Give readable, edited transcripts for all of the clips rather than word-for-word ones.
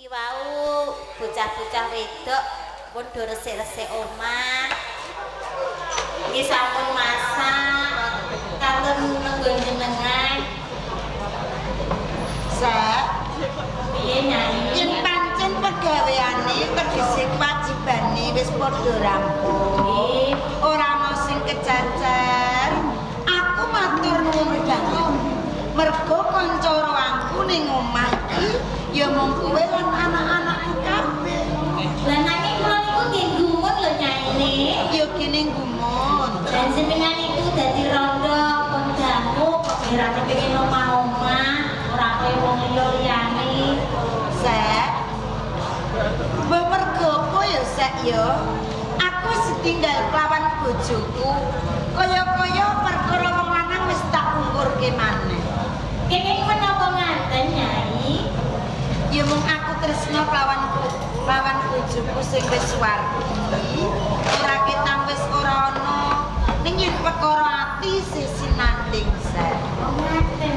Iki wau bocah-bocah wedok pun do resik-resik omah. Iki sampun masak kantun nunggu jenengan. Sek, Piye Nyai? yen pancen pegaweane tegese kewajibane wis padha rampung. Nggih. Ora ana sing kecacar. Aku matur nuwun banget. Mergo kanca roangku ning omah iki ya mung kowe lan anak-anakku kabeh. Lah nanging kula niku nggih gumun lho Nyai. Ya kene gumun. Dan jenengan iku dadi rondo pun dangu kok ora kepengin omah-omah, ora kaya wong liya-liyane. Sek. Mergo apa ya Sek ya? Aku setinggal kelawan bojoku. Kaya-kaya perkara wong lanang wis tak ungkurke maneh. Kenging menapa ngaten Nyai? Ya mung aku tresna kelawan bojoku sing wis suwargi. Ora ketang wis ora ana. Ning yen perkara ati sesinanding Sek. Ngaten.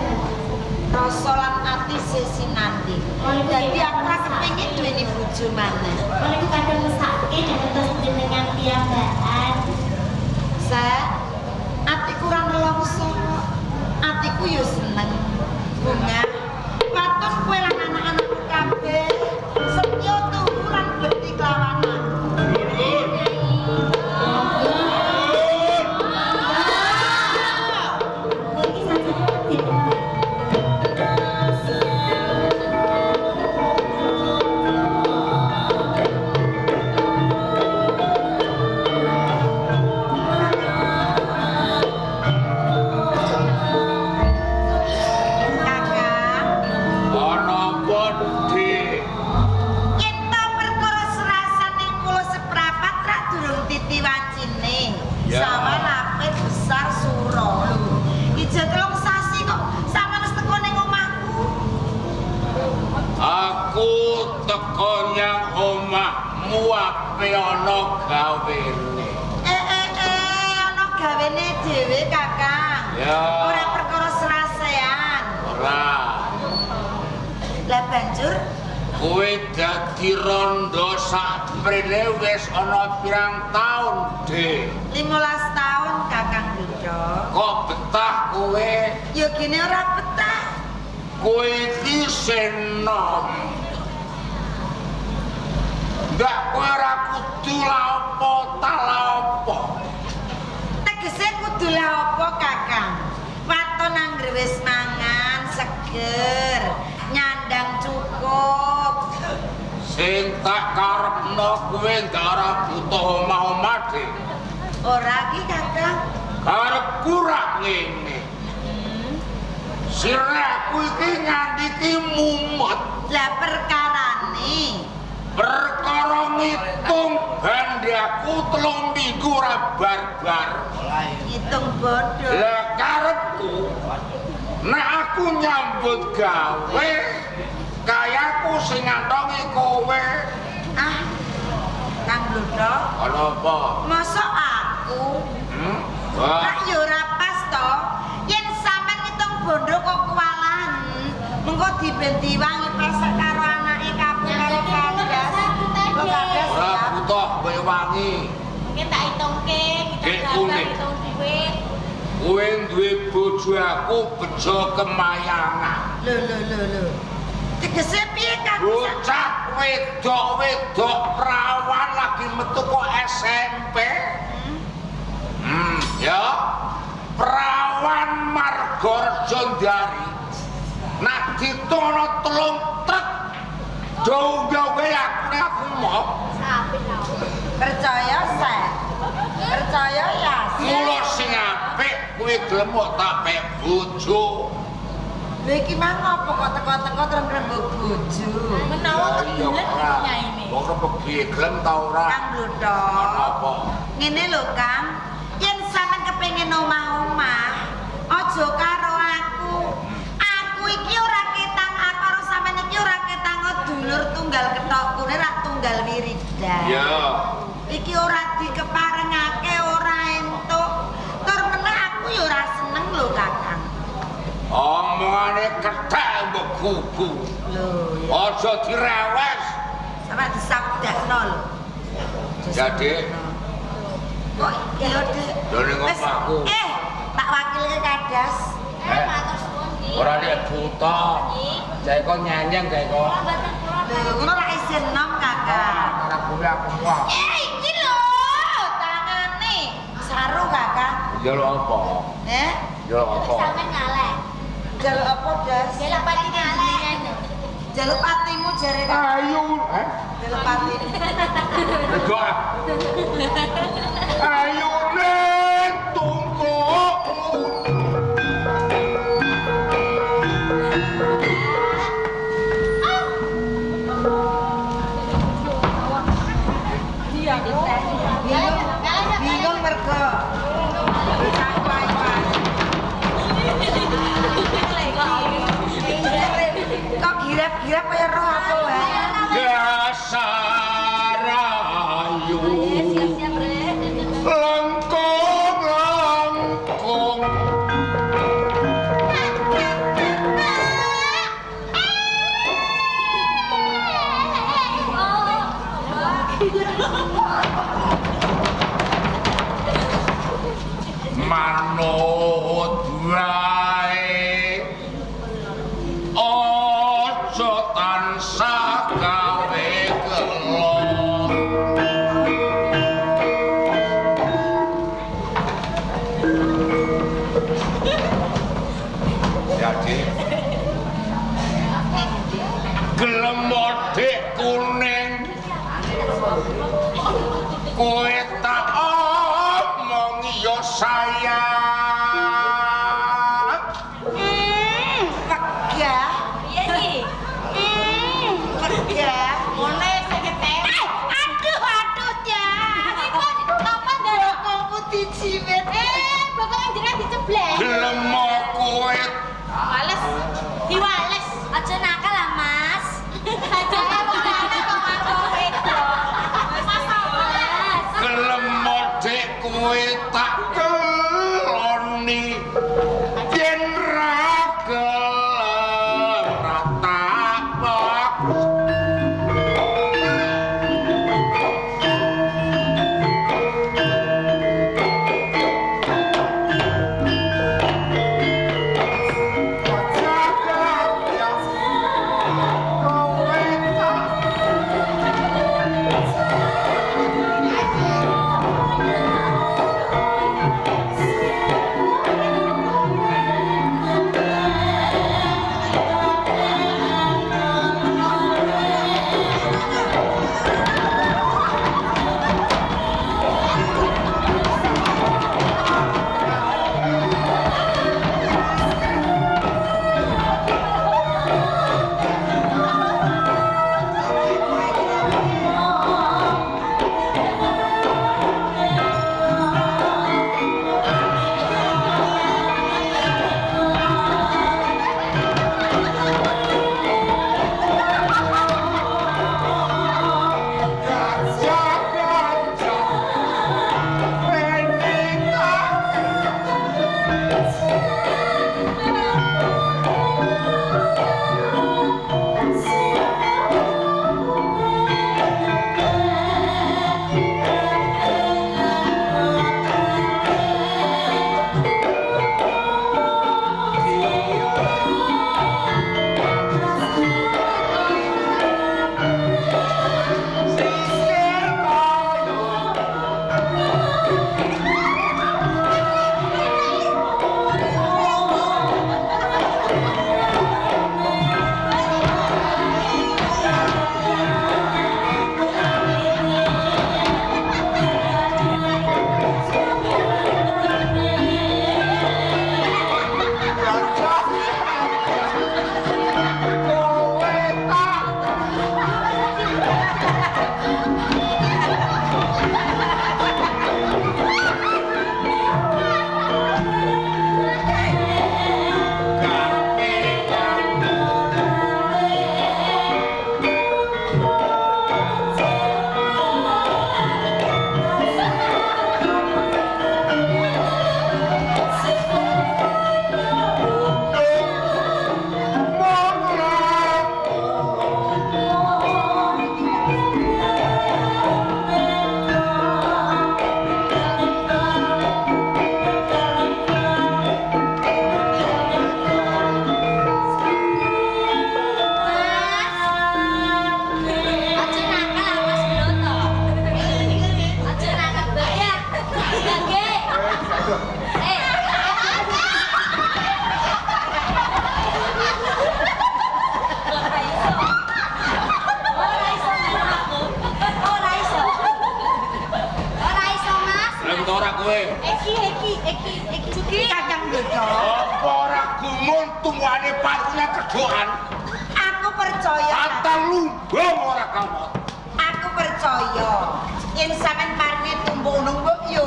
Rasa lan ati sesinanding. Dadi aku ora kepengin duweni bojo maneh. Kalau itu kadang mesake ngantos jenengan piyambakan. Sek, atiku ora nelongso. Atiku yo seneng. Bunga, waton kowe lan anak-anakku kabeh setya tuhu lan bekti kelawanan. Iki saja Kakang, Ana apa, Dik? yen ta perkara serasane kula seprapat rak durung titi wancine. Ya. Sama lapet besar suro lho. Ijek telung sasi kok sampeyan wis teko ning omahku. Aku teko nyang omahmu ape ana gawene. Ana gawene dhewe, Kakang. Ya. Ora perkara serasean. Ora. Lah banjur Kowe dadi rondo saprene wis ana pirang taun, Dik? 15 tahun Kakang Dudo. Kok betah kowe? Ya gini ora betah. Kowe iki senom. Ndak kowe ora kudu la apa ta la apa. Tegese kudu lah apa, Kakang? Waton anggere wis mangan seger, nyandang cukup. Sing tak karepno kowe ndak ora butuh omah-omah, Dik. Ora ki, Kakang. Karepku rak ngene. Sirahku iki nganti ki mumet. Lah perkarane Perkara ngitung bandaku 3 minggu ora barbar. hitung bodoh. Lah karepku nek aku nyambut gawe kayaku sing ngantongi kowe. Ah, Kang Dudo, Ana apa? masa aku Wah, Rak yo ora pas to. Yen sampean ngitung bondo kok kewalahan, mengko diben-diwangi pesek karo anake kabeh karo kandas. Kok kandas ora ya? butuh kowe wangi. Mungkin tak hitungke, Nggih, kita kuning. hitung duit. Kowe duwe bojo aku bejo kemayangan. Lho. Tegese piye Kang? Bocah wedok-wedok perawan lagi metu kok SMP. Ya. Perawan Margorejo Ndari. Nak ditono 3 truk. Do gawe aku mau. Percaya Sek. Percaya ya. Mula sing apik kowe gelem kok tak pek bojo. Lha iki mang apa kok teko-teko terus rembug bojo? Menawa Iya, kebelet ora. Nyai ini. Kok kepegi gelem ta ora? Kang Blodho. Apa? Ngene lho Kang, yen sampean kepengin omah-omah, aja karo aku. Aku iki ora ketang karo sampean iki ora ketang dulur tunggal ketokune ra tunggal wiridan. Ya. Iki ora dikeparengake ora entuk. Tur meneh aku ya ora seneng lho Kakang. Omongane kethek mbok kuku. Lho, ya. Aja direwes. Sampe disabdakno lho. Jadi kok iya, Dik. lho ning Wes, omahku. tak wakilke kadas. Matur suwun nggih. Ora nek buta. Jek kok nyanyeng jek kok. Mboten kula. Lho, ngono lak isin nom, Kakak. Ora kuwi aku muak. Iki lho, tangane. Saru, Kakak. Jaluk apa? Jaluk apa? Sampeyan ngaleh. Jaluk apa, Das? Jaluk pati ngaleh. Jaluk patimu jare Kakak. Ayu, Jaluk patimu. Ego. Ayu ning tungkukmu. Bingung mergo. Kok girap-girap kaya roh apa wae? Dasar ayu. Siap-siap, Rek. Langkung langkung. Manut wae. Aja tansah gawe gelo. Jadi gelem modek kuning kowe tak omong ya sayang. Wegah. Piye iki? Wegah. Ngene sing ketek. Aduh, Jan. Pripun? Napa ndarah? Bokongku dijiwit. Bokongnya jenengan diceblek. Gelem kowe Wales. Diwales. Aja nakal lah, Mas. Aja kok ana kok aku itu. Mas. gelem kowe. Iki Kakang Dodo. Apa ora gumun tumbuhane patine kedokan? Aku percaya. Kata lumbung ora kamot. Aku percaya. Yen sampean paringe tumbuk nunggu yo.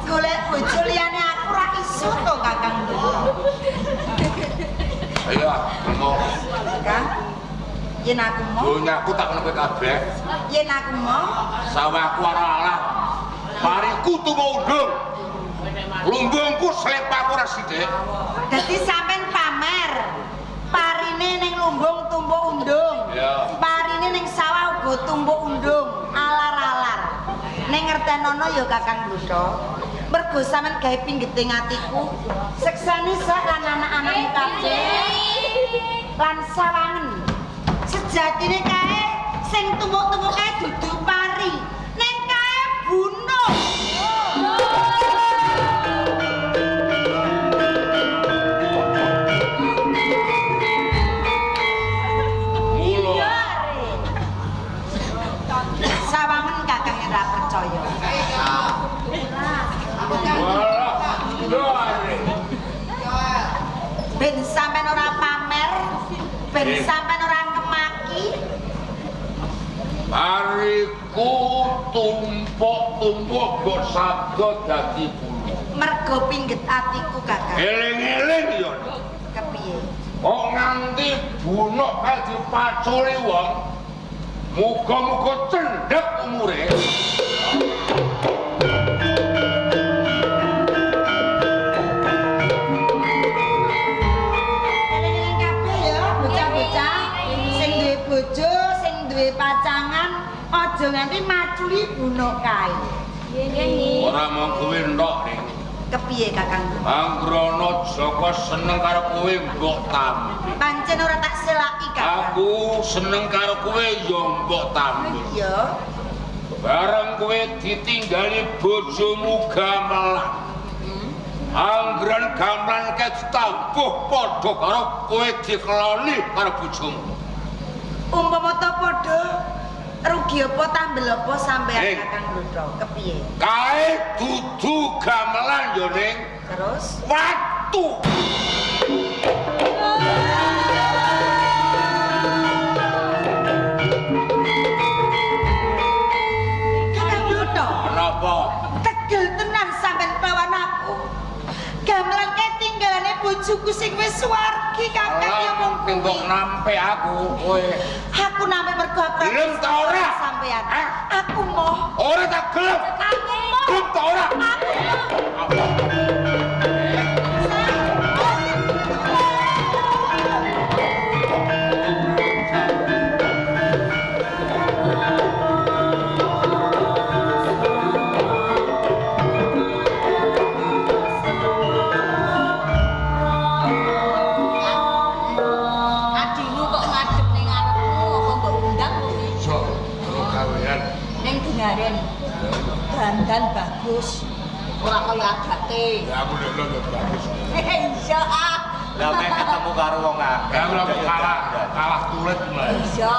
Golek bojo liyane aku ra iso to Kakang Dodo. Ayo, mau. Kang. Yen aku mau. Donyaku tak kena kowe kabeh. Yen aku mau. Sawahku ora alah. Mariku tuwa undung. Lumbungku slepaku ora sithik. Dadi sampean pamer. Parine ning lumbung tumbuk undung. Ya. Parine ning sawah uga tumbuk undung, alar-alar. Ning ngertenono ya Kakang Dodo. Mergo sampean gawe pinggeting atiku. Seksane sak lan anak-anakmu kabeh. Lan sawangen. Sejatine kae sing tumbuk-tumbuk kae dudu pari. Ning kae bunuh. Sawangen Kakang ora percaya. Ben sampean ora pamer, ben sampean ora kemaki. Mariku tumpuk-tumpuk kok saged dadi bulu. Mergo pingget atiku Kakang. Eling-eling yo. Kepiye? Kok nganti bunuk kae dipaculi wong. Muga-muga cendhek umure. Eling-eling kabeh ya, bocah-bocah sing duwe bojo, sing duwe pacangan, aja nganti maculi bunuk kae. Ora mung kowe entuk ning. Kepiye Kakang? Anggrono Joko seneng karo kowe mbok tambi. Pancen ora tak selaki Kakang. Aku seneng karo kowe ya mbok tambi. Iya. Bareng kowe ditinggali bojomu gamelan. Anggren gamelan kae ditambuh padha karo kowe dikeloni karo bojomu. Umpama ta padha rugi apa tambel apa sampean Hei. Kakang Dodo? Kepiye? Kae dudu gamelan yo ning Terus watu. Kakang Dodo, Kenapa? tegel tenan sampean lawan aku. Gamelan kae tinggalane bojoku sing wis suwargi Kakang ya mung tembok kuwi. nampe aku kowe. Aku nampe mergo aku Gelem ta ora? sampean. Hah? Aku mau. Ora tak gelem. Aku mau. Gelem ta ora? Aku mau. Adimu kok ngadep ning ngarepmu apa mbok undang Sok gawean. ning dengaren. Dandan bagus. Ora kaya adate. Ya aku lek lho bagus. Iya ah. Lah mek ketemu karo wong akeh. Ya ora kalah tulet mulai. Iya,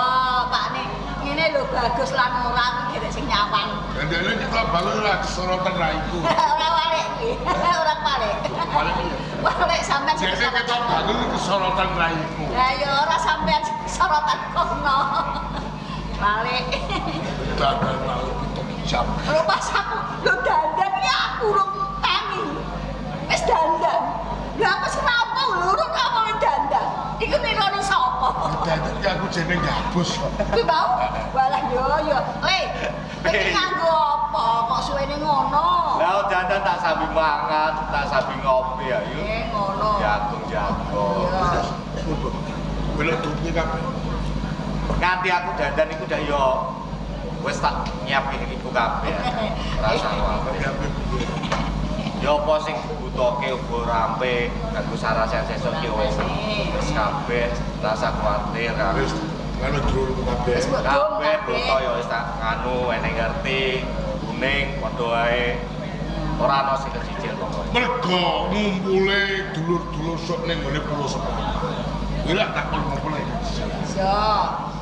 Pak nek ngene lho bagus lan ora iki gerek sing nyawang. Ndekne iki kok bangun ora sorotan ra iku. Ora balik iki. Ora balik. Balik piye? Balik sampean sing Jadi kita bangun iki sorotan ra iku. Lah ya ora sampean sing sorotan kono. Balik. Dadan mau 7 jam. Lho pas aku lho dandan ya aku urung tangi. Wis dandan. Lah apa sih apa lho urung apa dandan. Iku nilone sapa? Dadan iki aku jeneng gabus. Kuwi mau? Walah yo. Le, iki nganggo apa? Kok suwene ngono? Lah dandan tak sambi mangan, tak sambi ngopi ya yuk. Ngono. Jagung. Iya. Belok duwe kabeh. Nganti aku dandan iku dah yo wis tak nyiapke iku kabeh. Rasa wae. Yo apa sing dibutuhke uga rampe kanggo sarasen sesuk ki wis kabeh, rasa kuwatir kan. Wis ngono dulur kabeh. Wis mbok Kabeh buta yo wis tak nganu enek ngerti kuning padha wae. Ora ana sing kecicil pokoke. Mergo ngumpule dulur-dulur sok ning ngene pulau Semarang. Kuwi lak tak ngumpul iki. Iya.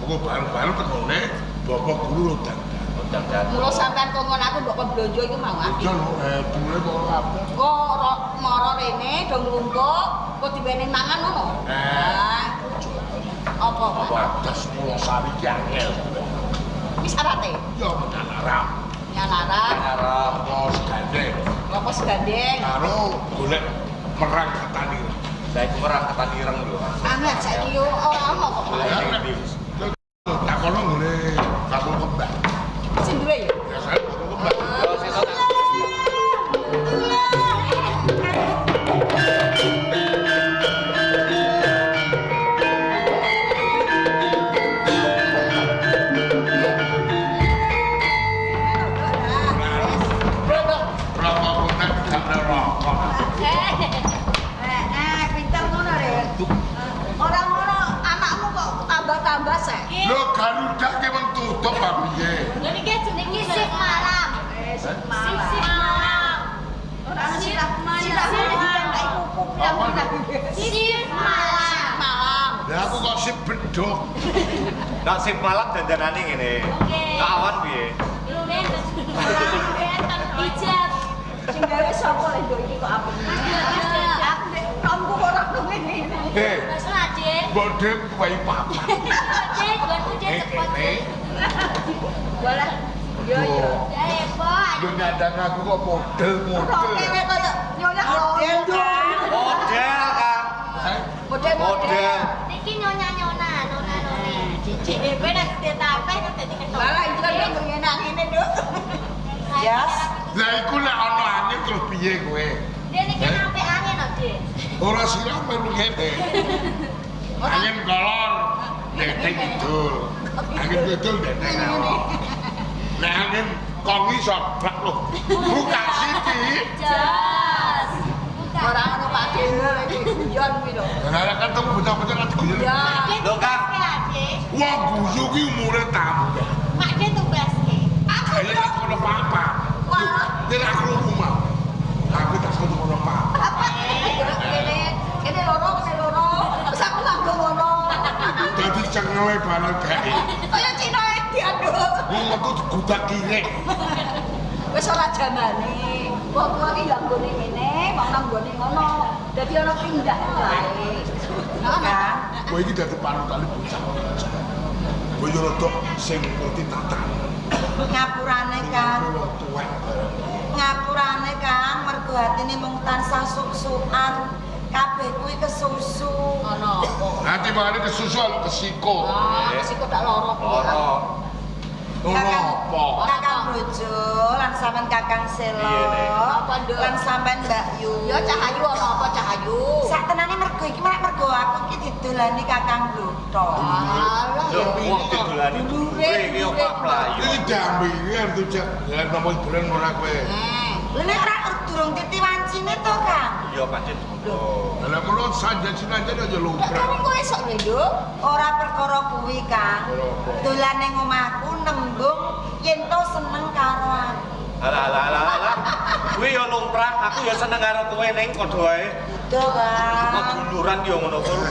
Pokoke bareng-bareng tekone Bapak Guru lho dan. Jam-jam. Mula sampean kongkon aku mbok blonjo iku mau ah. Jan duwe kok kabeh. Kok mara rene do nglumpuk, kok diwenehi mangan ngono. Apa? Adas mula sari ki angel. Wis arate. Ya menalarap. Nyalaran, Arep Terus gandeng. apa segandeng. Karo golek merang ketani. saya iku merang ketan ireng lho. Angel saiki yo ora ono kok. Tak kono golek bakul kembang. Sing duwe yo. Ya saya bakul kembang. Yo sesuk tak Rokok konek gak ada rokok. Pinter ngono Ren. Ora ngono anakmu kok tambah-tambah sek. Lho Garuda ki men tutup apa piye? Niki jenenge sip malam. Sip Malam. Ora silap malam. Sip malam. Malam. Lah aku kok sip bedok. nak sip malam dandanane ngene. Oke. Kak awan piye? Lumen. Hijab. Sing gawe sapa lho nduk iki kok apik. Aku nek romku ora ngene. Terus aja. Bodhe kuwi papa. Aja buat ujian cepat. Boleh. Yo yo. Ya hebat. Lu nyadang aku kok model-model. Kene koyo nyonya model. Model kan. Model. Niki nyonya nona. Cicik dhewe nek ditapeh kok dadi ketok. Malah iki kan ngene nang ngene nduk. Yes. Lah iku nek ana angin terus piye kowe? Dia niki nampe angin lho, Dik. Ora sira melu ngene. Angin kolor, dendeng kidul. Angin kidul dendeng ngalor. Nek angin kongi sobrak lho. Buka siti. Jas. Ora ngono Pak Dino iki guyon kuwi lho. Ora ketemu bocah-bocah lagi guyon. Ya. Lho, Kang. Wong guyu ki umure tambah. Mak dia tugaske. Ayo tak kono papa. Nek aku rumah. Aku tak kono papa. Kene loro. Terus aku nganggo ngono. Dadi cengele barang gawe. Kaya Cina Edian nduk. Wong metu digudak kirek. Wis ora jamane. Wong iki ya nggone ngene, wong nang nggone ngono. Dadi ana pindah wae. Kan? Kowe iki dadi panutan bocah. Kowe yo rodok sing ngerti tatanan. Ngapurane Kang. Wong tuwek barang. Ngapurane Kang, mergo atine mung tansah suksukan. Kabeh kuwi kesusu. Ono apa? Nanti balik ke susu lalu ke siko. Wis iku tak loro. Loro. Apa? Kakang Brojo, lan sampean Kakang Selo. Iya, Nek. Apa, Nduk? Lan sampean Mbak Yu. Ya Cahayu ono apa Cahayu? Saktenane mergo iki malah mergo aku iki didolani Kakang Blotho. Alah Lho, ya. wong didolani dure iki yo Pak Playu. Ini dambi ini harus cek. Ya nomor bulan ora kowe. Lha nek ora durung ditiwancine to, Kang? Iya pancen. Lah mulo sanjan sinanjan aja Lah lumrah. kan kok esuk lho, Nduk? Ora perkara kuwi, Kang. Dolan ning omahku nembung yen to seneng karo aku. Alah. Kuwi yo lumrah, aku yo seneng karo kowe ning padha wae. Itu, Kang. Kok duluran yo ngono kur.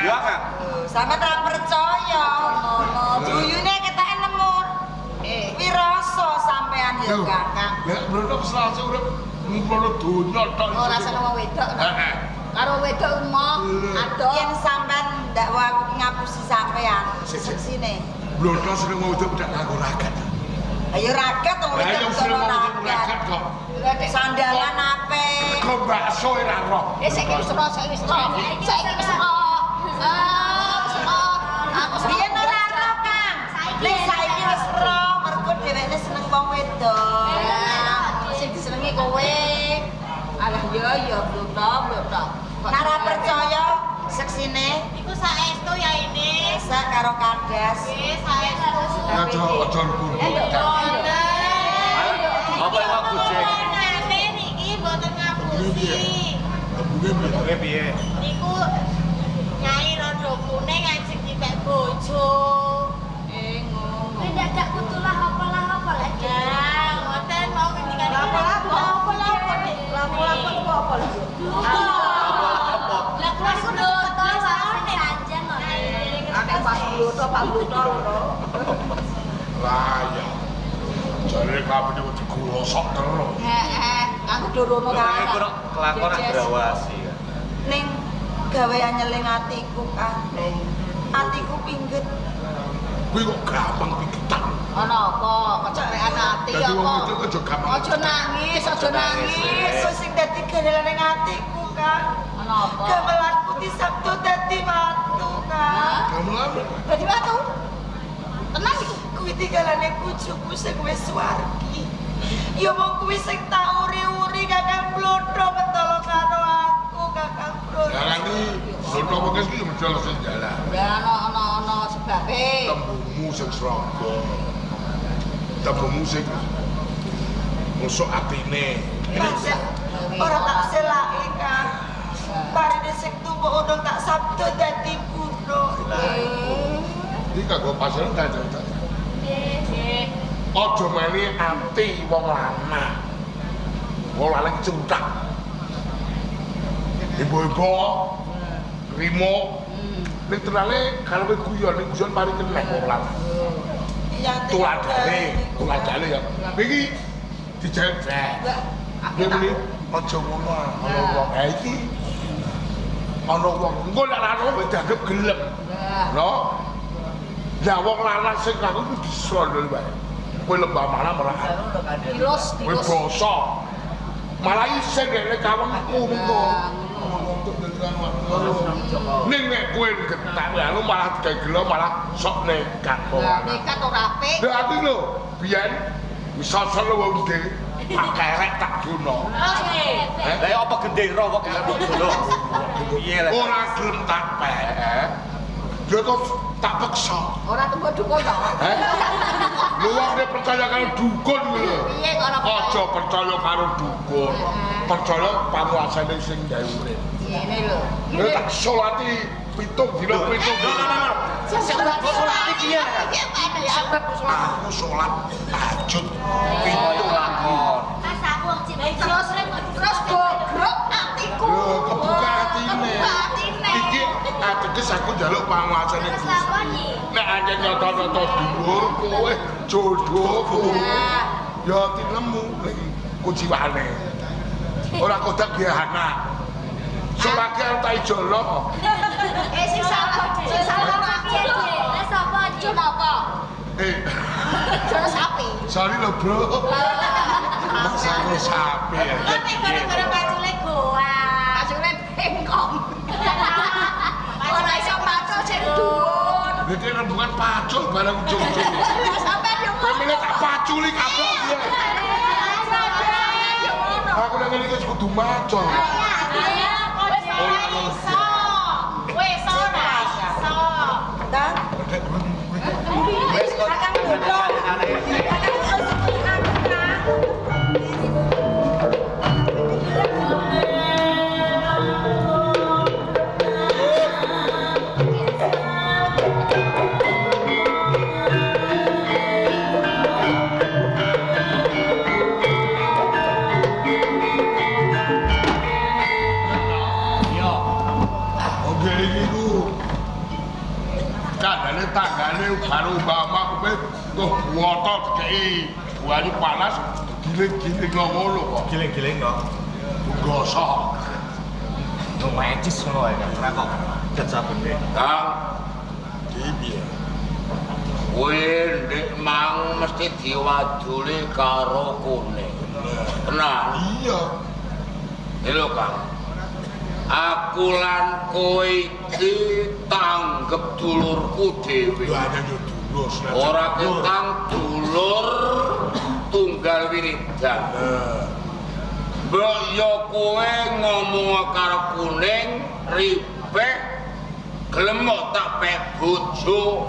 Ya, Kang. Sampe tak percaya. Guyune ketake nemu. Wirasa sampean ya, Kang. Lah mrene selasa urip ngono donya tok. Ora seneng wong wedok. Heeh. Karo wedok emoh, ado. Yen sampean ndakwa aku ngapusi sampean seksine. Blotho seneng mau wedok udah nganggo ragat. Ayo ragat to Lah yo seneng mau wedok ragat kok. Sandalan ape? Kok bakso ora roh. Saiki wis ora, saiki wis ora. Saiki wis ora. Wis ora. Aku Biyen ora ro, Kang. Nek saiki wis ro, mergo dheweke seneng wong wedok. sing disenengi kowe. Alah ya blotho. Nek ora percaya seksine Iku saestu ya ini. bisa karo kadas. Wis saestu. Aja kudu. Apa yang aku cek? Nane niki mboten ngapusi. Kowe piye? Niku Nyai Rondo Kuning ngajeng dipek bojo. Ngono. Dadak kutulah apa lagi. Ya, ngoten mau ngendikan Lapo-lapo. Lapo-lapo Lapo-lapo iku apa lho? Apa? Lah kula niku foto sanjen lho. Akeh Pak Blotho lho. Lah ya. Jare kabeh iki digosok terus. Aku dorono Ini kurang kelakuan agrawasi ya. Ning gawean nyeling atiku, Kang. Atiku pingget. Kuwi kok gampang pikitan. Ana apa? Kecapean ati Dadi wong apa? itu aja gampang. Aja nangis, aja nangis. Iku sing dadi gandelan ning atiku, Kang. Ana apa? Gamelanku di Sabtu dadi watu, Kang. Gamelan. Dadi watu. Tenang iki. Kuwi tinggalane kucuku sing wis suwargi. Ya wong kuwi sing tak uri-uri Kakang Blotho mentolo karo aku, Kakang Blotho. Ya nanti Blotho mengkes iki mesti ana sing jalan. Ya ana sebabe. Tembungmu sing srangga. Tembungmu sing musuh atine. Pancen ora tak selaki, Kang. Parine sing tumpuk unung tak sabdo dadi kuno. Iki kanggo pasar ta cerita. Aja meni ati wong lanang. Wong lanang cuntak. Ibu-ibu rimo ning tenane kalau kowe guyon mari kenek wong lanang. Iya, Tuladane ya. Iki dijejet. Dia muni aja ngono ana wong ha iki. Ana wong engko nek ora wis dianggep gelem. No. Ya wong lanang sing aku ku disondol wae. Kowe lembah malah Tilos. kowe bosok. Malah isin nek kawengku ngono. Ning nek kowe getak anu malah gegelo malah sok nekat kok. Lah nekat ora apik. Lah ati lho, biyen misal selo wong dhewe tak kerek tak dono. Lah ya apa gendera kok karo dulu. Piye lah. Ora gelem tak pek. Dia terus tak peksa. Ora tembok dukun to. Lu wong nek percaya karo dukun lho. Piye kok ora Aja percaya karo dukun. Percaya panguasane sing gawe urip. Ngene lho. Lha tak salati 7 dina 7 dina. Salat iki ya. Aku salat tahajud Piye lakon. Pas aku wong cinta Terus gogrok atiku. lho kebuka atine. Kebuka atine. Iki ateges aku njaluk panguasane Gusti. Nek anjen nyoto-nyoto dhuwur kowe jodohku. Ya tinemu lagi kuciwane. Ora kodak dia anak. Surake tak ijolo. Sing salah piye? Lah sapa iki? Jon apa? Eh, sapi. sorry lho, Bro. Masalah sapi ya. Nek gara-gara bajule goa. Bajune bengkong. Ora iso maco sing dhuwur. Jadi bukan pacul barang ujung-ujung. Sampeyan yo Kowe meneh tak paculi kabeh piye? Aku nang ngene iki kudu macul. Wes kok Oke iki ku. Kadane tanggane karo Mbama kowe tuh buoto dikeki buahnya panas giling-giling ngono kok. giling-giling kok. Gosok. No medis ngono ae kan. Ora kok jajabene. Kang, Iki piye? kowe ndek mang mesti diwaduli karo kuning. Tenan. Iya. Lho Kang. Aku lan kowe iki tanggep dulurku dhewe. Lho ada yo dulur. Ora ketang dulur tunggal wiridan. Mbok yo kowe ngomong karo kuning ribet gelem kok tak pek bojo.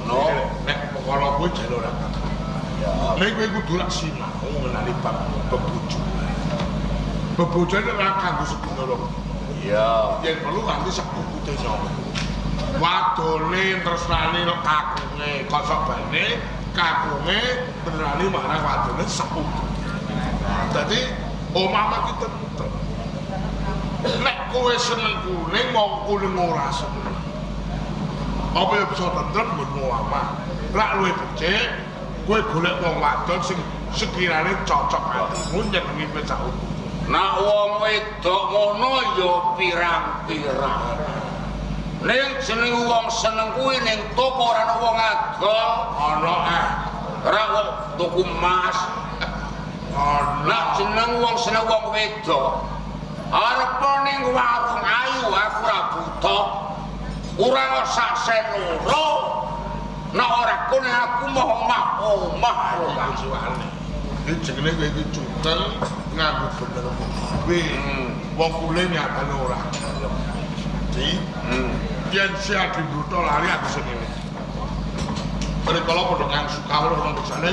No, Nek perkara kowe jalur ora tak. Nek kowe kudu lak sinau ngenali bab bebojo. Bebojone ora kanggo sedina. iya. Yen perlu nganti sekukute nyawa. Wadone tresnani kakunge, kosok bane kakunge tresnani marang wadone sepupu. Dadi omah iki tentrem. Nek kowe seneng kuning mau kuning ora seneng. Apa ya bisa tentrem nggonmu omah. Lak luwih becik, kowe golek wong wadon sing sekirane cocok atimu nyenengi kowe sak umur. Nak wong wedok ngono ya pirang-pirang. Ning jeneng wong seneng kuwi ning toko ora ana wong adol, Ana ora wong tuku emas. Nak jeneng wong seneng wong wedok, arep ning warung ayu aku ora buta. Ora ana sak sen loro. Nak ora kene aku mau omah lho Kang. suwane. Iki jenenge kowe iki cutel nganggo bener kuwi. Wong kule nyatane ora gelem. Di yen si Adi Bruto lari aku sing ngene. Mereka padha kang sukawul wong desane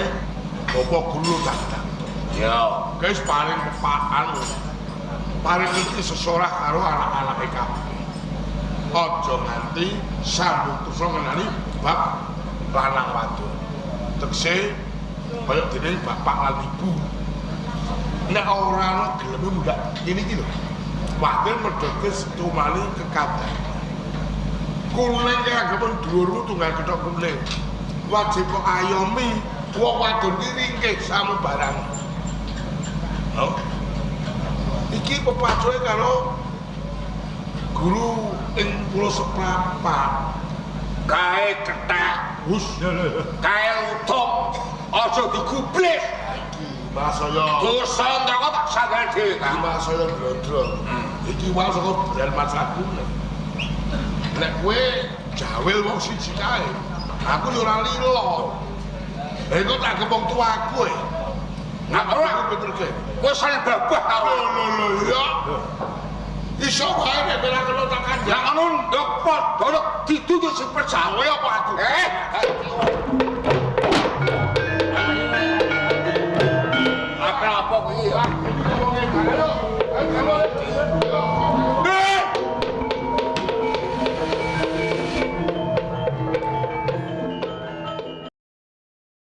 Bapak Guru Dandang. Ya, Guys paling pepaan. Paling iki sesorah karo anak-anake kabeh. Aja nganti sambung terus ngenani bab lanang wadon. Tekse kaya dene bapak lan ibu. Nek ora ana geleme mundak ngene iki lho. Wadon medhoke setumane kekadang. Kuling ki anggapan dhuwurmu tunggal ketok kuling. Wajib kok ayomi wong wadon ki ringkih same barang. Oh. Iki pepacuke karo guru ing Pulau Seprapat. kae kethek, Hus, kae lutung, aja digublis. Mas saya, Dosa ndaka tak sandal dhewe, iki Kang. mas saya grondro. Iki wae saka Brand Mas aku. Nek kowe jawil wong siji kae, aku yo ora lilo. Lah iku tak kepong tuaku e. Nak ora Aku benerke. kowe sale babah karo. Lho ya. Iso wae nek ora kena tak Lah kandhang. ngono ndok padha dituduh sing percaya apa aku? Apa kuwi? Wong e